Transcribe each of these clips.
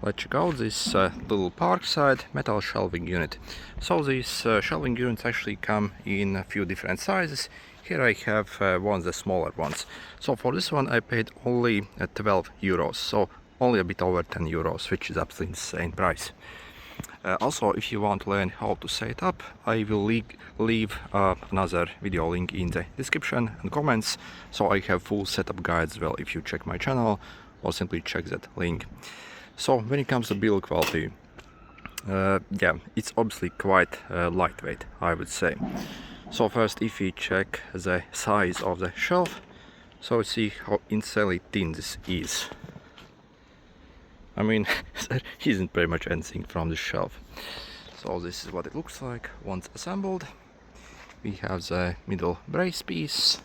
let's check out this little Parkside metal shelving unit. So these shelving units actually come in a few different sizes. Here I have the smaller ones. So for this one I paid only 12 euros, so only a bit over 10 euros, which is absolutely insane price. Also, if you want to learn how to set it up, I will leave another video link in the description and comments, so I have full setup guide as well if you check my channel or simply check that link. So when it comes to build quality, yeah, it's obviously quite lightweight, I would say. So first, if we check the size of the shelf, so see how insanely thin this is. I mean, there isn't very much anything from the shelf. So this is what it looks like once assembled. We have the middle brace piece.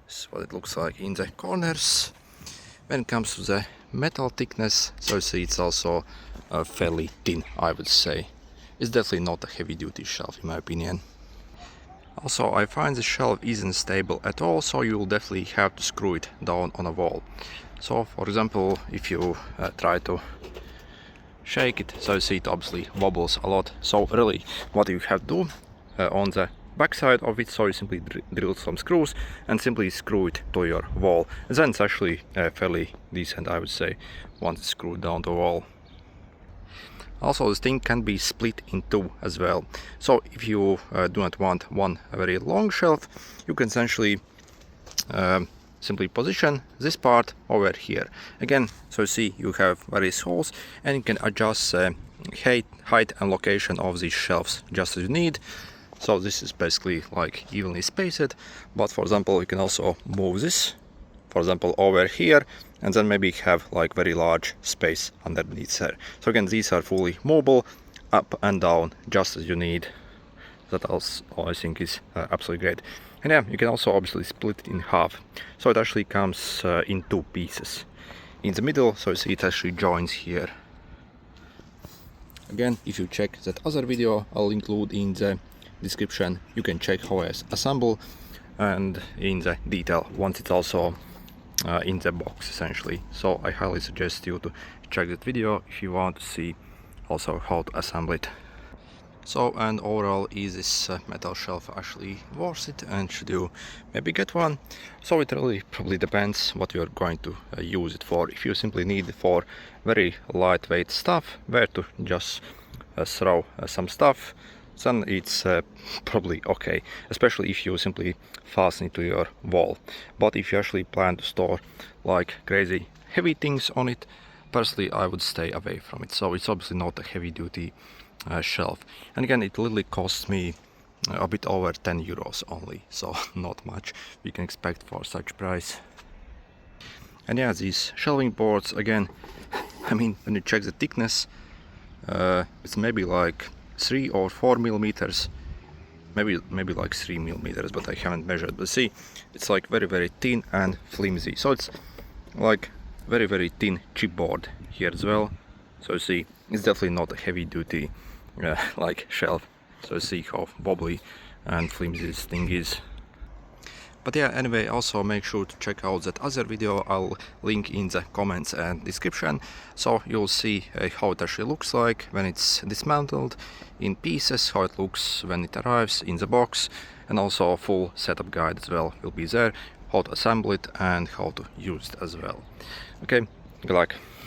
This is what it looks like in the corners. When it comes to the metal thickness, so you see it's also fairly thin, I would say. It's definitely not a heavy duty shelf in my opinion. Also, I find the shelf isn't stable at all, so you will definitely have to screw it down on a wall. So for example, if you try to shake it, so you see it obviously wobbles a lot. So really what you have to do on the back side of it, so you simply drill some screws and simply screw it to your wall. And then it's actually fairly decent, I would say, once it's screwed down the wall. Also, this thing can be split in two as well. So if you do not want one very long shelf, you can essentially simply position this part over here. Again, so you see you have various holes and you can adjust height and location of these shelves just as you need. So this is basically like evenly spaced, but for example you can also move this, for example, over here, and then maybe have like very large space underneath there. So again, these are fully mobile, up and down just as you need. That also I think is absolutely great. And yeah, you can also obviously split it in half, so it actually comes in two pieces. In the middle, so you see it actually joins here. Again, if you check that other video I'll include in the description, you can check how I assemble and in the detail once it's also in the box essentially. So I highly suggest you to check that video if you want to see also how to assemble it. So, and overall, is this metal shelf actually worth it, and should you maybe get one? So it really probably depends what you're going to use it for. If you simply need it for very lightweight stuff, where to just throw some stuff, then it's probably okay, especially if you simply fasten it to your wall. But if you actually plan to store like crazy heavy things on it, personally I would stay away from it. So it's obviously not a heavy duty shelf, and again it literally costs me a bit over 10 euros only, so not much we can expect for such price. And yeah, these shelving boards, again, I mean, when you check the thickness, it's maybe like 3 or 4 millimeters, maybe like 3 millimeters, but I haven't measured. But see, it's like very thin and flimsy, so it's like very thin chipboard here as well. So you see, it's definitely not a heavy duty like shelf. So you see how wobbly and flimsy this thing is. But yeah, anyway, also make sure to check out that other video I'll link in the comments and description, so you'll see how it actually looks like when it's dismantled in pieces, how it looks when it arrives in the box, and also a full setup guide as well will be there, how to assemble it and how to use it as well. Okay, good luck.